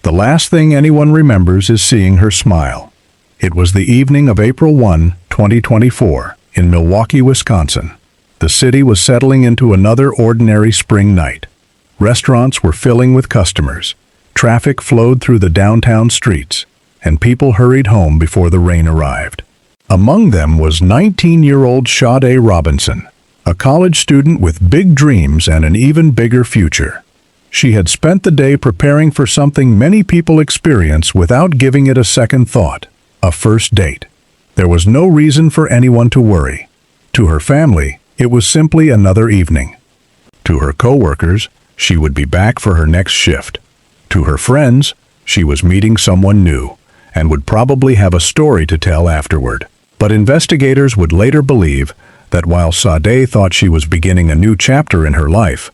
The last thing anyone remembers is seeing her smile. It was the evening of April 1, 2024, in Milwaukee, Wisconsin. The city was settling into another ordinary spring night. Restaurants were filling with customers. Traffic flowed through the downtown streets, and people hurried home before the rain arrived. Among them was 19-year-old Sade Robinson, a college student with big dreams and an even bigger future. She had spent the day preparing for something many people experience without giving it a second thought: a first date. There was no reason for anyone to worry. To her family, it was simply another evening. To her coworkers, she would be back for her next shift. To her friends, she was meeting someone new, and would probably have a story to tell afterward. But investigators would later believe that while Sade thought she was beginning a new chapter in her life,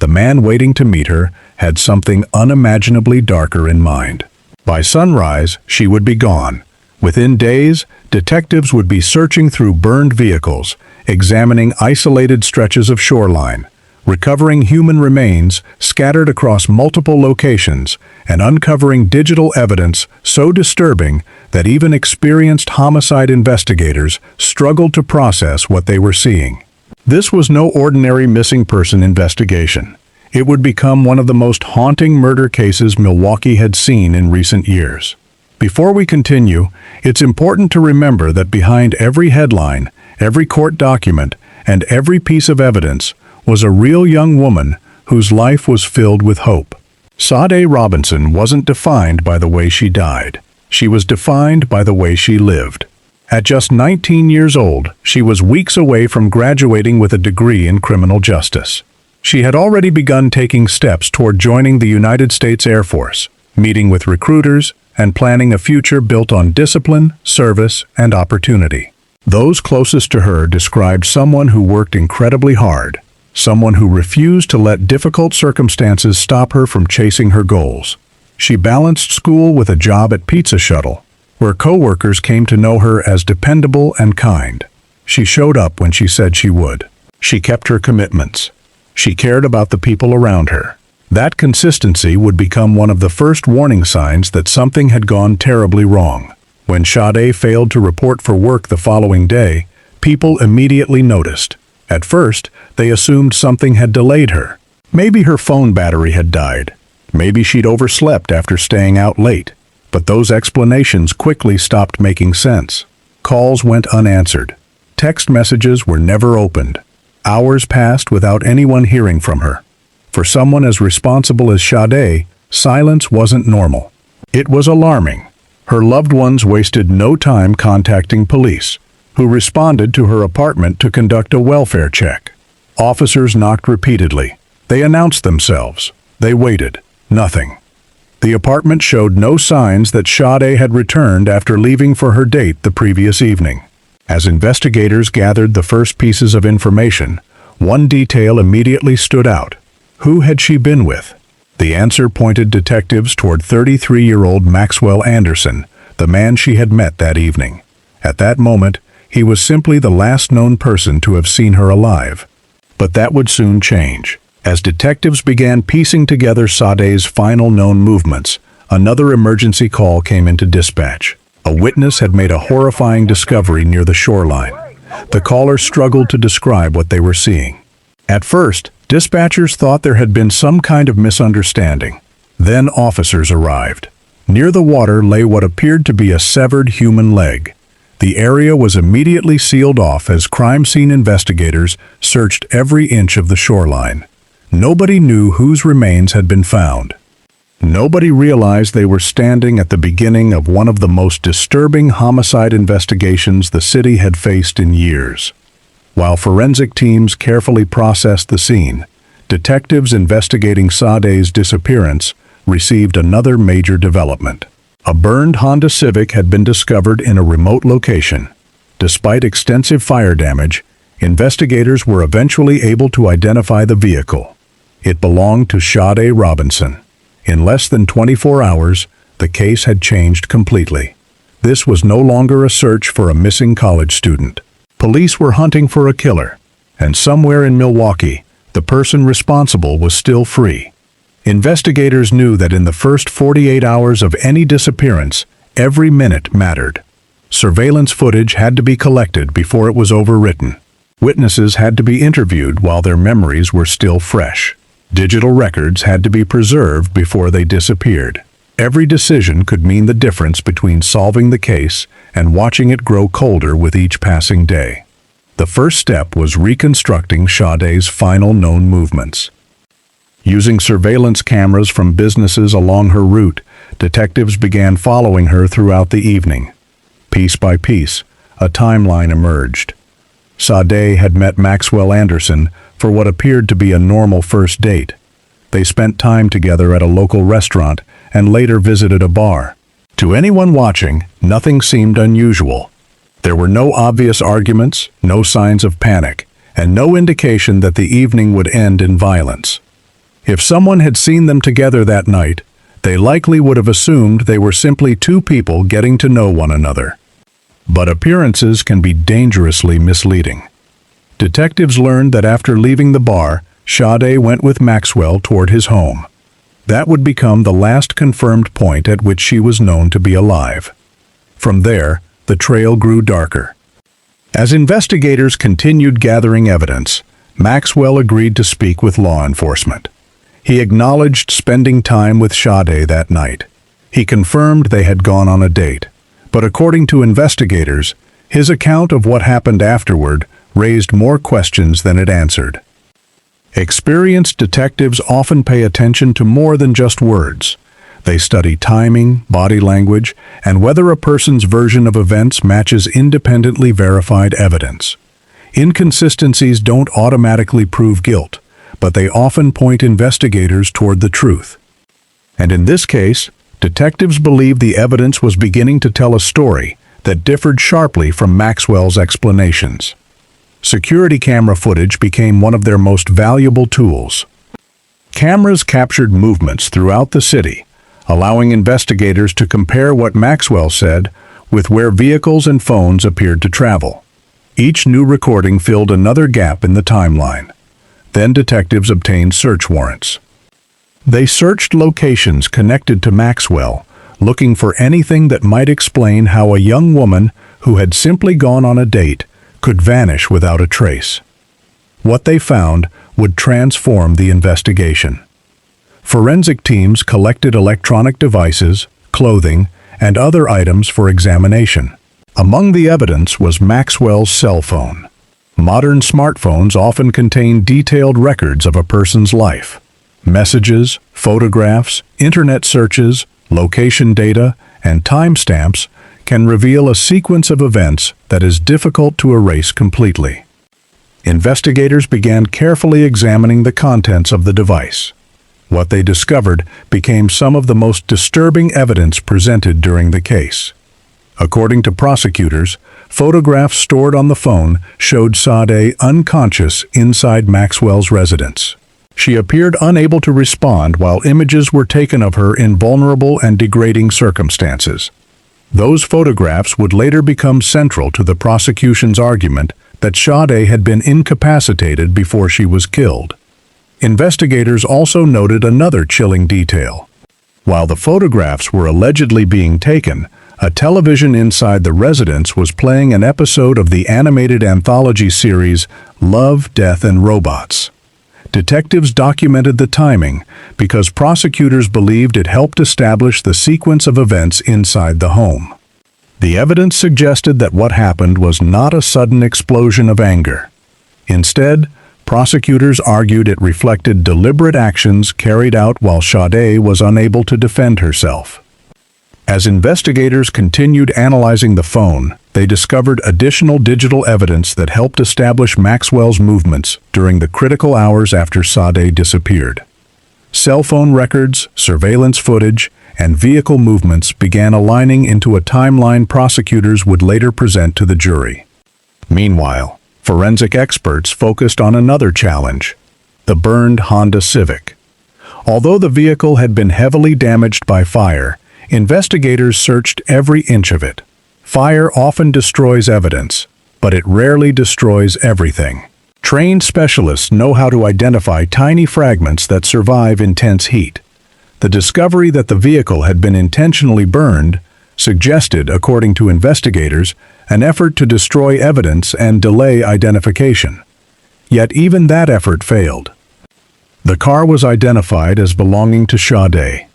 the man waiting to meet her had something unimaginably darker in mind. By sunrise, she would be gone. Within days, detectives would be searching through burned vehicles, examining isolated stretches of shoreline, recovering human remains scattered across multiple locations, and uncovering digital evidence so disturbing that even experienced homicide investigators struggled to process what they were seeing. This was no ordinary missing person investigation. It would become one of the most haunting murder cases Milwaukee had seen in recent years. Before we continue, it's important to remember that behind every headline, every court document, and every piece of evidence was a real young woman whose life was filled with hope. Sade Robinson wasn't defined by the way she died. She was defined by the way she lived. At just 19 years old, she was weeks away from graduating with a degree in criminal justice. She had already begun taking steps toward joining the United States Air Force, meeting with recruiters, and planning a future built on discipline, service, and opportunity. Those closest to her described someone who worked incredibly hard, someone who refused to let difficult circumstances stop her from chasing her goals. She balanced school with a job at Pizza Shuttle, where coworkers came to know her as dependable and kind. She showed up when she said she would. She kept her commitments. She cared about the people around her. That consistency would become one of the first warning signs that something had gone terribly wrong. When Sade failed to report for work the following day, people immediately noticed. At first, they assumed something had delayed her. Maybe her phone battery had died. Maybe she'd overslept after staying out late. But those explanations quickly stopped making sense. Calls went unanswered. Text messages were never opened. Hours passed without anyone hearing from her. For someone as responsible as Sade, silence wasn't normal. It was alarming. Her loved ones wasted no time contacting police, who responded to her apartment to conduct a welfare check. Officers knocked repeatedly. They announced themselves. They waited. Nothing. The apartment showed no signs that Sade had returned after leaving for her date the previous evening. As investigators gathered the first pieces of information, one detail immediately stood out. Who had she been with? The answer pointed detectives toward 33-year-old Maxwell Anderson, the man she had met that evening. At that moment, he was simply the last known person to have seen her alive. But that would soon change. As detectives began piecing together Sade's final known movements, another emergency call came into dispatch. A witness had made a horrifying discovery near the shoreline. The caller struggled to describe what they were seeing. At first, dispatchers thought there had been some kind of misunderstanding. Then officers arrived. Near the water lay what appeared to be a severed human leg. The area was immediately sealed off as crime scene investigators searched every inch of the shoreline. Nobody knew whose remains had been found. Nobody realized they were standing at the beginning of one of the most disturbing homicide investigations the city had faced in years. While forensic teams carefully processed the scene, detectives investigating Sade's disappearance received another major development. A burned Honda Civic had been discovered in a remote location. Despite extensive fire damage, investigators were eventually able to identify the vehicle. It belonged to Sade Robinson. In less than 24 hours, the case had changed completely. This was no longer a search for a missing college student. Police were hunting for a killer, and somewhere in Milwaukee, the person responsible was still free. Investigators knew that in the first 48 hours of any disappearance, every minute mattered. Surveillance footage had to be collected before it was overwritten. Witnesses had to be interviewed while their memories were still fresh. Digital records had to be preserved before they disappeared. Every decision could mean the difference between solving the case and watching it grow colder with each passing day. The first step was reconstructing Sade's final known movements. Using surveillance cameras from businesses along her route, detectives began following her throughout the evening. Piece by piece, a timeline emerged. Sade had met Maxwell Anderson for what appeared to be a normal first date. They spent time together at a local restaurant and later visited a bar. To anyone watching, nothing seemed unusual. There were no obvious arguments, no signs of panic, and no indication that the evening would end in violence. If someone had seen them together that night, they likely would have assumed they were simply two people getting to know one another. But appearances can be dangerously misleading. Detectives learned that after leaving the bar, Sade went with Maxwell toward his home. That would become the last confirmed point at which she was known to be alive. From there, the trail grew darker. As investigators continued gathering evidence, Maxwell agreed to speak with law enforcement. He acknowledged spending time with Sade that night. He confirmed they had gone on a date, but according to investigators, his account of what happened afterward raised more questions than it answered. Experienced detectives often pay attention to more than just words. They study timing, body language, and whether a person's version of events matches independently verified evidence. Inconsistencies don't automatically prove guilt, but they often point investigators toward the truth. And in this case, detectives believed the evidence was beginning to tell a story that differed sharply from Maxwell's explanations. Security camera footage became one of their most valuable tools. Cameras captured movements throughout the city, allowing investigators to compare what Maxwell said with where vehicles and phones appeared to travel. Each new recording filled another gap in the timeline. Then detectives obtained search warrants. They searched locations connected to Maxwell, looking for anything that might explain how a young woman who had simply gone on a date could vanish without a trace. What they found would transform the investigation. Forensic teams collected electronic devices, clothing, and other items for examination. Among the evidence was Maxwell's cell phone. Modern smartphones often contain detailed records of a person's life. Messages, photographs, internet searches, location data, and timestamps can reveal a sequence of events that is difficult to erase completely. Investigators began carefully examining the contents of the device. What they discovered became some of the most disturbing evidence presented during the case. According to prosecutors, photographs stored on the phone showed Sade unconscious inside Maxwell's residence. She appeared unable to respond while images were taken of her in vulnerable and degrading circumstances. Those photographs would later become central to the prosecution's argument that Sade had been incapacitated before she was killed. Investigators also noted another chilling detail. While the photographs were allegedly being taken, a television inside the residence was playing an episode of the animated anthology series Love, Death, and Robots. Detectives documented the timing because prosecutors believed it helped establish the sequence of events inside the home. The evidence suggested that what happened was not a sudden explosion of anger. Instead, prosecutors argued it reflected deliberate actions carried out while Sade was unable to defend herself. As investigators continued analyzing the phone, they discovered additional digital evidence that helped establish Maxwell's movements during the critical hours after Sade disappeared. Cell phone records, surveillance footage, and vehicle movements began aligning into a timeline prosecutors would later present to the jury. Meanwhile, forensic experts focused on another challenge: the burned Honda Civic. Although the vehicle had been heavily damaged by fire, investigators searched every inch of it. Fire often destroys evidence, but it rarely destroys everything. Trained specialists know how to identify tiny fragments that survive intense heat. The discovery that the vehicle had been intentionally burned suggested, according to investigators, an effort to destroy evidence and delay identification. Yet even that effort failed. The car was identified as belonging to Sade.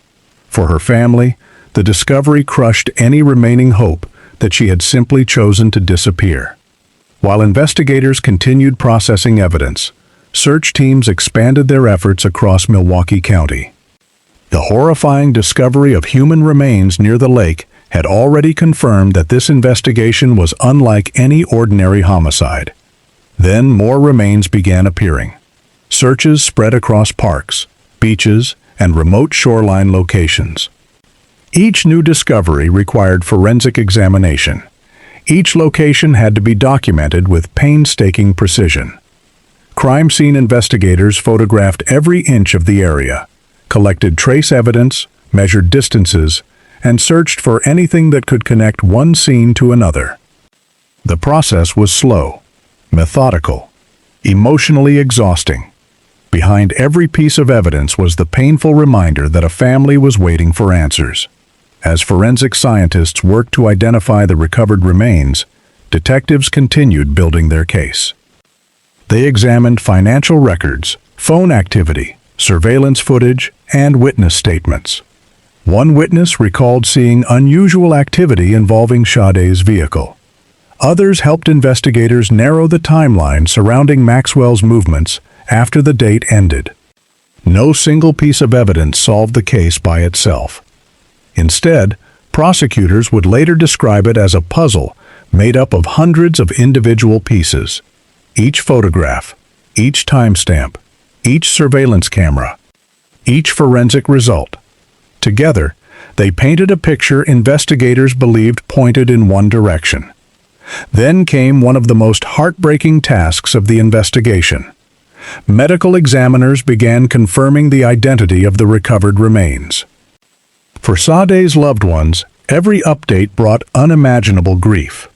For her family, the discovery crushed any remaining hope that she had simply chosen to disappear. While investigators continued processing evidence, search teams expanded their efforts across Milwaukee County. The horrifying discovery of human remains near the lake had already confirmed that this investigation was unlike any ordinary homicide. Then more remains began appearing. Searches spread across parks, beaches, and remote shoreline locations. Each new discovery required forensic examination. Each location had to be documented with painstaking precision. Crime scene investigators photographed every inch of the area, collected trace evidence, measured distances, and searched for anything that could connect one scene to another. The process was slow, methodical, emotionally exhausting. Behind every piece of evidence was the painful reminder that a family was waiting for answers. As forensic scientists worked to identify the recovered remains, detectives continued building their case. They examined financial records, phone activity, surveillance footage, and witness statements. One witness recalled seeing unusual activity involving Sade's vehicle. Others helped investigators narrow the timeline surrounding Maxwell's movements after the date ended. No single piece of evidence solved the case by itself. Instead, prosecutors would later describe it as a puzzle made up of hundreds of individual pieces. Each photograph, each timestamp, each surveillance camera, each forensic result. Together, they painted a picture investigators believed pointed in one direction. Then came one of the most heartbreaking tasks of the investigation. Medical examiners began confirming the identity of the recovered remains. For Sade's loved ones, every update brought unimaginable grief.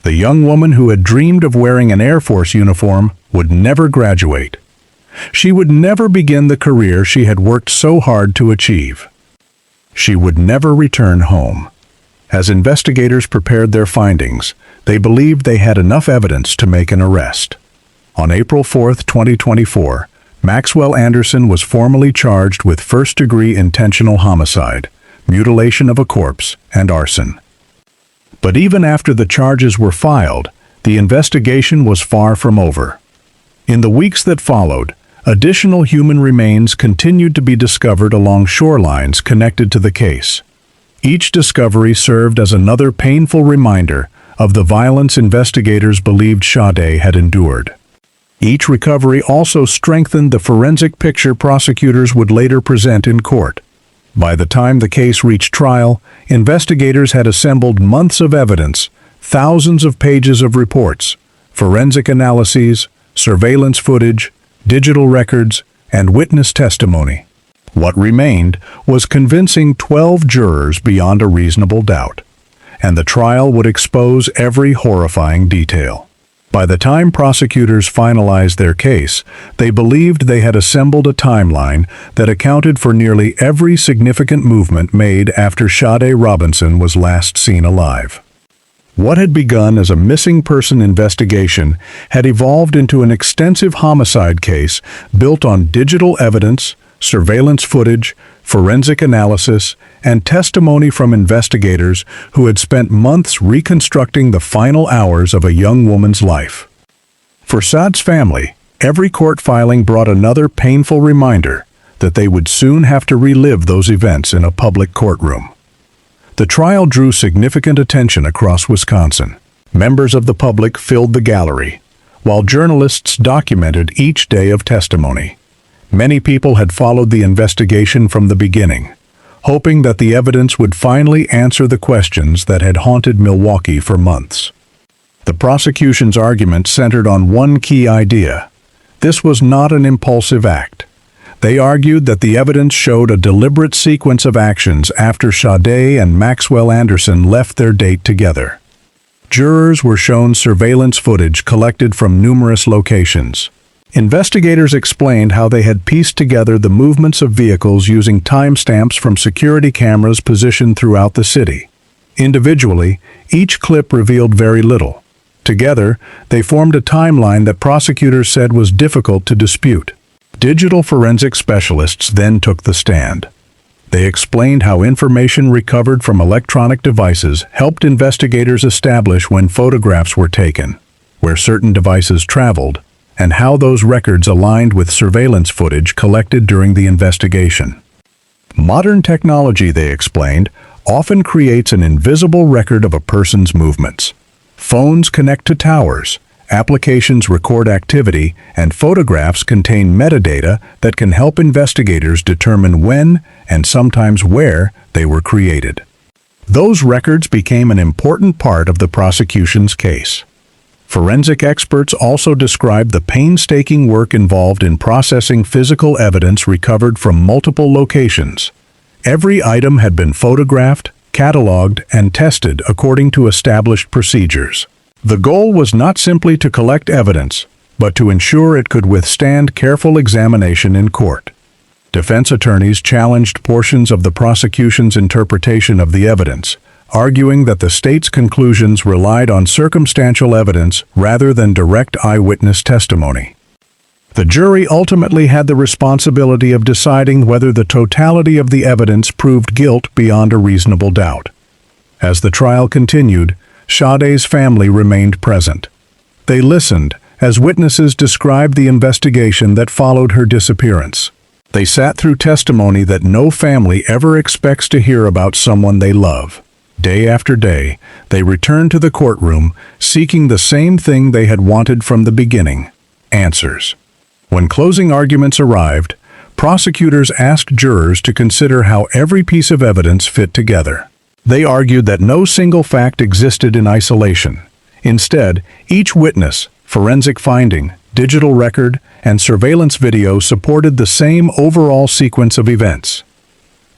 The young woman who had dreamed of wearing an Air Force uniform would never graduate. She would never begin the career she had worked so hard to achieve. She would never return home. As investigators prepared their findings, they believed they had enough evidence to make an arrest. On April 4, 2024, Maxwell Anderson was formally charged with first-degree intentional homicide, mutilation of a corpse, and arson. But even after the charges were filed, the investigation was far from over. In the weeks that followed, additional human remains continued to be discovered along shorelines connected to the case. Each discovery served as another painful reminder of the violence investigators believed Sade had endured. Each recovery also strengthened the forensic picture prosecutors would later present in court. By the time the case reached trial, investigators had assembled months of evidence, thousands of pages of reports, forensic analyses, surveillance footage, digital records, and witness testimony. What remained was convincing 12 jurors beyond a reasonable doubt, and the trial would expose every horrifying detail. By the time prosecutors finalized their case, they believed they had assembled a timeline that accounted for nearly every significant movement made after Sade Robinson was last seen alive. What had begun as a missing person investigation had evolved into an extensive homicide case built on digital evidence, surveillance footage, forensic analysis, and testimony from investigators who had spent months reconstructing the final hours of a young woman's life. For Sade's family, every court filing brought another painful reminder that they would soon have to relive those events in a public courtroom. The trial drew significant attention across Wisconsin. Members of the public filled the gallery, while journalists documented each day of testimony. Many people had followed the investigation from the beginning, hoping that the evidence would finally answer the questions that had haunted Milwaukee for months. The prosecution's argument centered on one key idea. This was not an impulsive act. They argued that the evidence showed a deliberate sequence of actions after Sade and Maxwell Anderson left their date together. Jurors were shown surveillance footage collected from numerous locations. Investigators explained how they had pieced together the movements of vehicles using timestamps from security cameras positioned throughout the city. Individually, each clip revealed very little. Together, they formed a timeline that prosecutors said was difficult to dispute. Digital forensic specialists then took the stand. They explained how information recovered from electronic devices helped investigators establish when photographs were taken, where certain devices traveled, and how those records aligned with surveillance footage collected during the investigation. Modern technology, they explained, often creates an invisible record of a person's movements. Phones connect to towers, applications record activity, and photographs contain metadata that can help investigators determine when, and sometimes where, they were created. Those records became an important part of the prosecution's case. Forensic experts also described the painstaking work involved in processing physical evidence recovered from multiple locations. Every item had been photographed, cataloged, and tested according to established procedures. The goal was not simply to collect evidence, but to ensure it could withstand careful examination in court. Defense attorneys challenged portions of the prosecution's interpretation of the evidence, arguing that the state's conclusions relied on circumstantial evidence rather than direct eyewitness testimony. The jury ultimately had the responsibility of deciding whether the totality of the evidence proved guilt beyond a reasonable doubt. As the trial continued, Sade's family remained present. They listened as witnesses described the investigation that followed her disappearance. They sat through testimony that no family ever expects to hear about someone they love. Day after day, they returned to the courtroom, seeking the same thing they had wanted from the beginning: answers. When closing arguments arrived, prosecutors asked jurors to consider how every piece of evidence fit together. They argued that no single fact existed in isolation. Instead, each witness, forensic finding, digital record, and surveillance video supported the same overall sequence of events.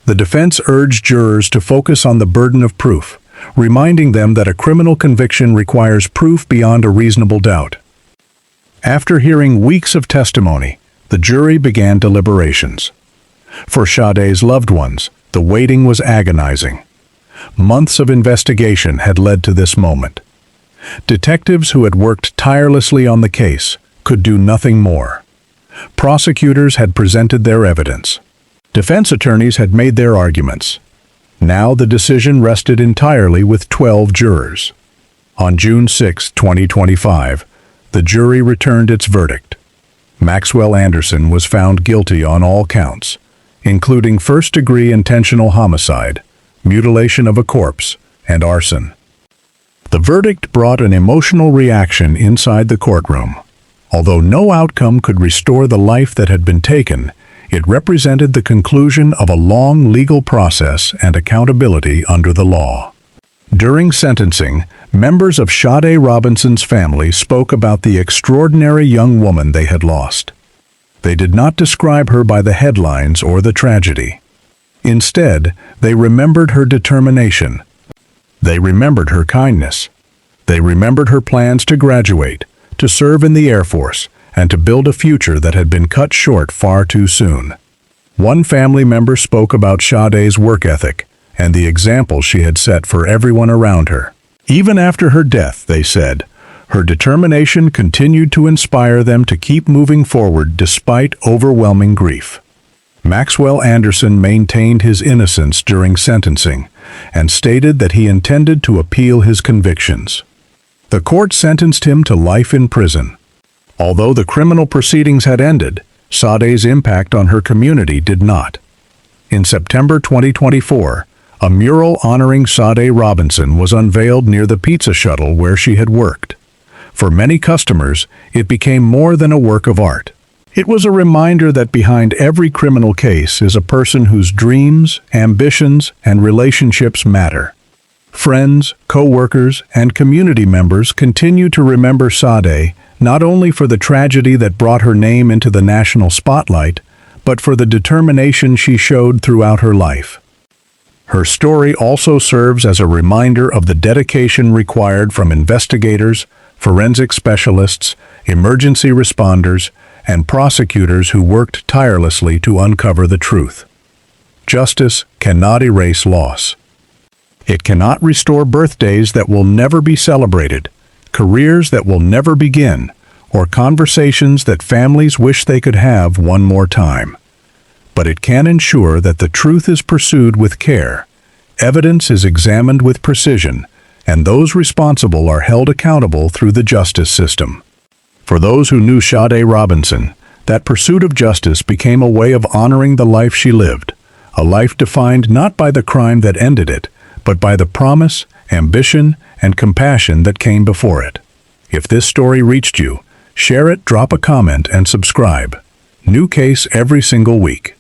The defense urged jurors to focus on the burden of proof, reminding them that a criminal conviction requires proof beyond a reasonable doubt. After hearing weeks of testimony, the jury began deliberations. For Sade's loved ones, the waiting was agonizing. Months of investigation had led to this moment. Detectives who had worked tirelessly on the case could do nothing more. Prosecutors had presented their evidence. Defense attorneys had made their arguments. Now the decision rested entirely with 12 jurors. On June 6, 2025, the jury returned its verdict. Maxwell Anderson was found guilty on all counts, including first-degree intentional homicide, mutilation of a corpse, and arson. The verdict brought an emotional reaction inside the courtroom. Although no outcome could restore the life that had been taken, it represented the conclusion of a long legal process and accountability under the law. During sentencing, members of Sade Robinson's family spoke about the extraordinary young woman they had lost. They did not describe her by the headlines or the tragedy. Instead, they remembered her determination. They remembered her kindness. They remembered her plans to graduate, to serve in the Air Force, and to build a future that had been cut short far too soon. One family member spoke about Sade's work ethic and the example she had set for everyone around her. Even after her death, they said, her determination continued to inspire them to keep moving forward despite overwhelming grief. Maxwell Anderson maintained his innocence during sentencing and stated that he intended to appeal his convictions. The court sentenced him to life in prison. Although the criminal proceedings had ended, Sade's impact on her community did not. In September 2024, a mural honoring Sade Robinson was unveiled near the pizza shuttle where she had worked. For many customers, it became more than a work of art. It was a reminder that behind every criminal case is a person whose dreams, ambitions, and relationships matter. Friends, co-workers, and community members continue to remember Sade not only for the tragedy that brought her name into the national spotlight, but for the determination she showed throughout her life. Her story also serves as a reminder of the dedication required from investigators, forensic specialists, emergency responders, and prosecutors who worked tirelessly to uncover the truth. Justice cannot erase loss. It cannot restore birthdays that will never be celebrated, careers that will never begin, or conversations that families wish they could have one more time. But it can ensure that the truth is pursued with care, evidence is examined with precision, and those responsible are held accountable through the justice system. For those who knew Sade Robinson, that pursuit of justice became a way of honoring the life she lived, a life defined not by the crime that ended it, but by the promise, ambition, and compassion that came before it. If this story reached you, share it, drop a comment, and subscribe. New case every single week.